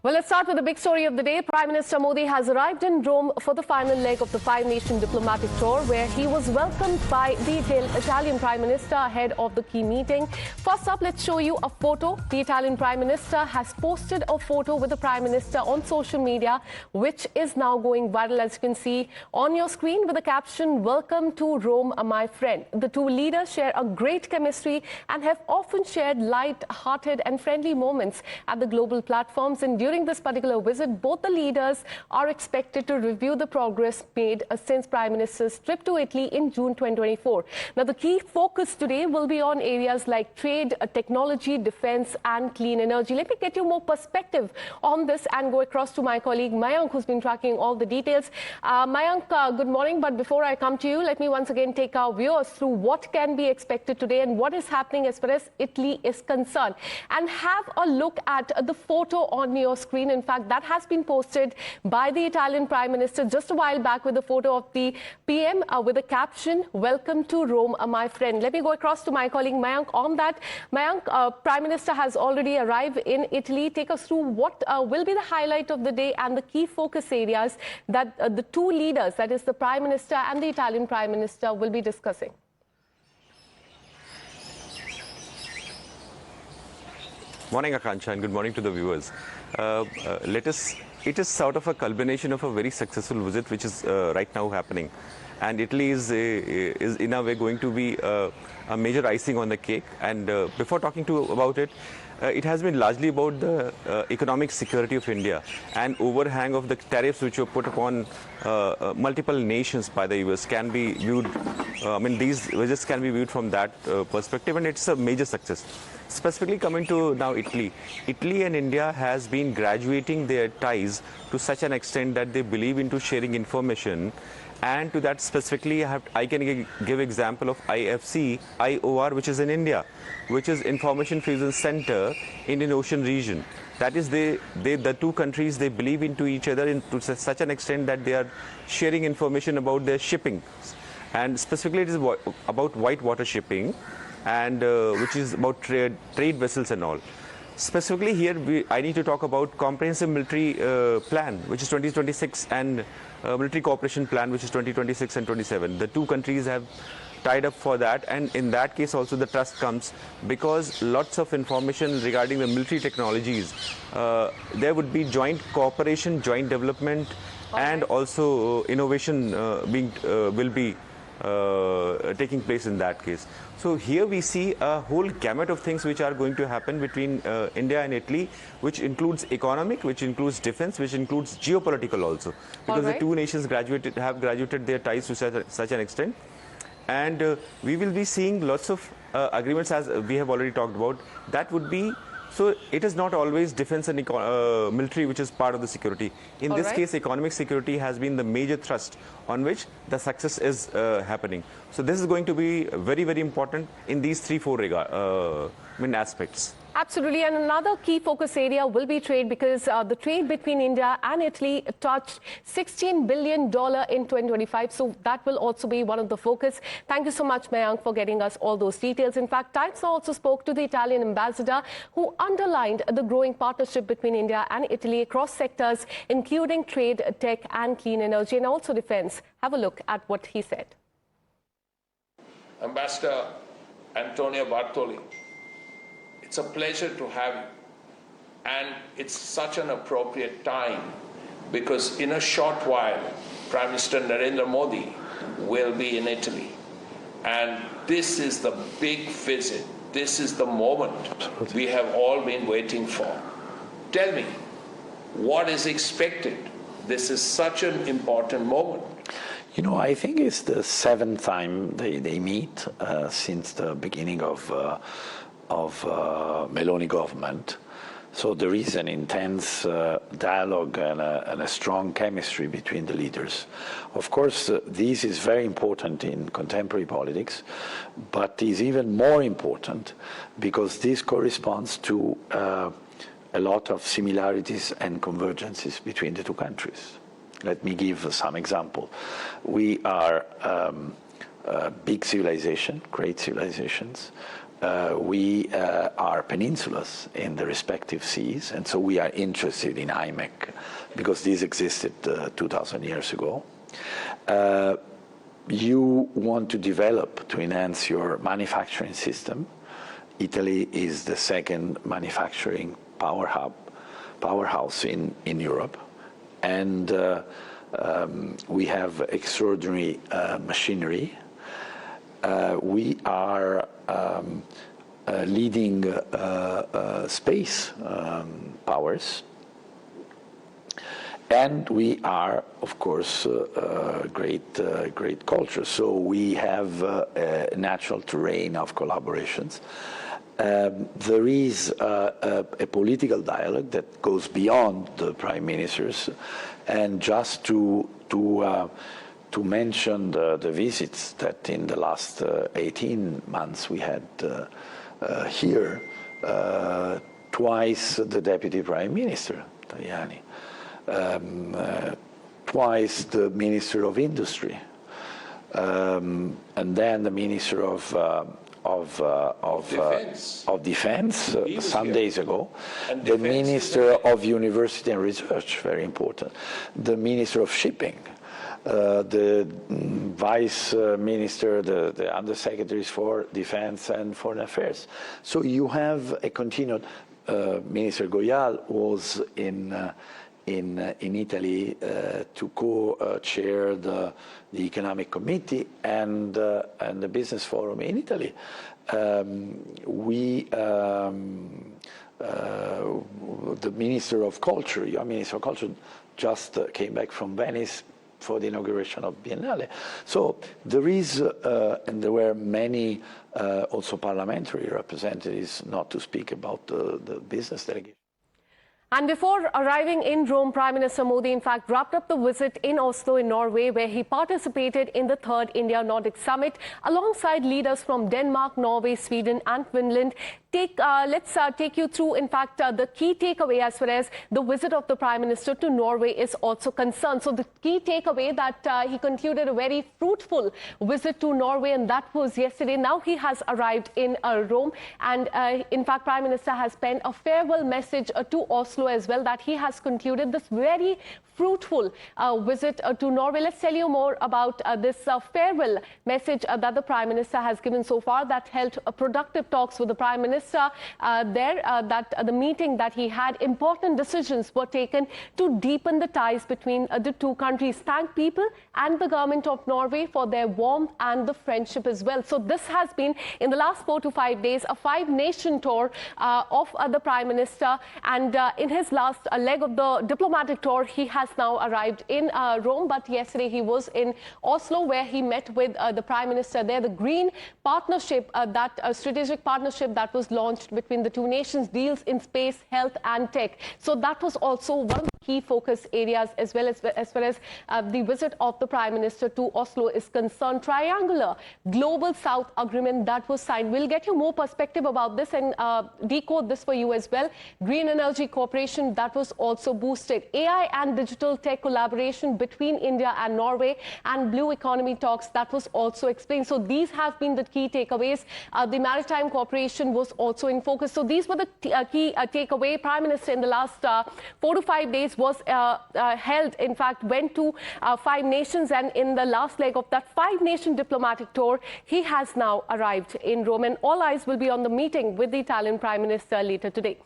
Well, let's start with the big story of the day. Prime Minister Modi has arrived in Rome for the final leg of the five-nation diplomatic tour, where he was welcomed by the Italian Prime Minister ahead of the key meeting. First up, let's show you a photo. The Italian Prime Minister has posted a photo with the Prime Minister on social media, which is now going viral, as you can see on your screen, with the caption, "Welcome to Rome, my friend." The two leaders share a great chemistry and have often shared light-hearted and friendly moments at the global platforms. And during this particular visit, both the leaders are expected to review the progress made since Prime Minister's trip to Italy in June 2024. Now, the key focus today will be on areas like trade, technology, defense, and clean energy. Let me get you more perspective on this and go across to my colleague Mayank, who's been tracking all the details. Mayank, good morning. But before I come to you, let me once again take our viewers through what can be expected today and what is happening as far as Italy is concerned. And have a look at the photo on your screen. In fact, that has been posted by the Italian Prime Minister just a while back with a photo of the PM with a caption, "Welcome to Rome, my friend." Let me go across to my colleague Mayank on that. Mayank, Prime Minister has already arrived in Italy. Take us through what will be the highlight of the day and the key focus areas that the two leaders, that is the Prime Minister and the Italian Prime Minister, will be discussing. Morning, Akansha, and good morning to the viewers. It is sort of a culmination of a very successful visit which is right now happening. And Italy is in a way going to be a major icing on the cake. And before talking about it, it has been largely about the economic security of India and overhang of the tariffs which were put upon multiple nations by the US can be viewed, these visits can be viewed from that perspective, and it's a major success. Specifically coming to now Italy and India has been graduating their ties to such an extent that they believe into sharing information. And to that specifically, I can give example of IFC, IOR, which is in India, which is Information Fusion Center in the Ocean region. That is, the two countries, they believe into each other to such an extent that they are sharing information about their shipping. And specifically, it is about white water shipping, and which is about trade vessels and all. Specifically here, I need to talk about comprehensive military plan, which is 2026, and military cooperation plan, which is 2026 and 27. The two countries have tied up for that, and in that case also the trust comes because lots of information regarding the military technologies, there would be joint cooperation, joint development, and also innovation will be taking place in that case. So here we see a whole gamut of things which are going to happen between India and Italy, which includes economic, which includes defense, which includes geopolitical also, because the two nations have graduated their ties to such an extent. And we will be seeing lots of agreements, as we have already talked about. That would be, so it is not always defense and military which is part of the security. In this case, economic security has been the major thrust on which the success is happening. So this is going to be very, very important in these 3-4 aspects. Absolutely. And another key focus area will be trade, because the trade between India and Italy touched $16 billion in 2025. So that will also be one of the focus. Thank you so much, Mayank, for getting us all those details. In fact, Times also spoke to the Italian ambassador, who underlined the growing partnership between India and Italy across sectors, including trade, tech, and clean energy, and also defense. Have a look at what he said. Ambassador Antonio Bartoli, it's a pleasure to have you, and it's such an appropriate time because in a short while Prime Minister Narendra Modi will be in Italy, and this is the big visit. This is the moment we have all been waiting for. Tell me, what is expected? This is such an important moment. You know, I think it's the 7th time they meet since the beginning of Meloni government. So there is an intense dialogue and a strong chemistry between the leaders. Of course, this is very important in contemporary politics, but is even more important because this corresponds to a lot of similarities and convergences between the two countries. Let me give some example. We are a big civilization, great civilizations. we are peninsulas in the respective seas, and so we are interested in IMEC because this existed 2,000 years ago. You want to develop to enhance your manufacturing system. Italy is the second manufacturing powerhouse in Europe, and we have extraordinary machinery. We are leading space powers, and we are, of course, great culture. So we have a natural terrain of collaborations. There is a political dialogue that goes beyond the prime ministers, and just to mention the visits that in the last 18 months we had here, twice the deputy prime minister, Tajani, twice the minister of industry, and then the minister of defense some days ago, and the minister of university and research, very important, the minister of shipping, the vice minister, the undersecretaries for defense and foreign affairs. So you have a continued. Minister Goyal was in Italy to co-chair the economic committee and the business forum in Italy. The Minister of Culture, your Minister of Culture, just came back from Venice for the inauguration of Biennale. So there is, and there were many also parliamentary representatives, not to speak about the business delegation. And before arriving in Rome, Prime Minister Modi, in fact, wrapped up the visit in Oslo in Norway, where he participated in the 3rd India-Nordic Summit alongside leaders from Denmark, Norway, Sweden and Finland. Let's take you through, in fact, the key takeaway as far as the visit of the Prime Minister to Norway is also concerned. So the key takeaway that he concluded a very fruitful visit to Norway, and that was yesterday. Now he has arrived in Rome, and in fact, Prime Minister has penned a farewell message to Oslo as well, that he has concluded this very fruitful visit to Norway. Let's tell you more about this farewell message that the Prime Minister has given so far, that held productive talks with the Prime Minister that the meeting that he had, important decisions were taken to deepen the ties between the two countries. Thank people and the government of Norway for their warmth and the friendship as well. So this has been, in the last 4 to 5 days, a 5-nation tour of the Prime Minister, and in his last leg of the diplomatic tour, he has now arrived in Rome, but yesterday he was in Oslo, where he met with the Prime Minister there. The green partnership, that strategic partnership that was launched between the two nations, deals in space, health and tech. So that was also one of the key focus areas, as well as far as the visit of the Prime Minister to Oslo is concerned. Triangular Global South Agreement that was signed. We'll get you more perspective about this and decode this for you as well. Green energy cooperation that was also boosted. AI and digital tech collaboration between India and Norway, and blue economy talks that was also explained. So these have been the key takeaways. The maritime cooperation was also in focus. So these were the key takeaway. Prime Minister in the last 4 to 5 days was held, in fact, went to 5 nations, and in the last leg of that 5-nation diplomatic tour, he has now arrived in Rome, and all eyes will be on the meeting with the Italian Prime Minister later today.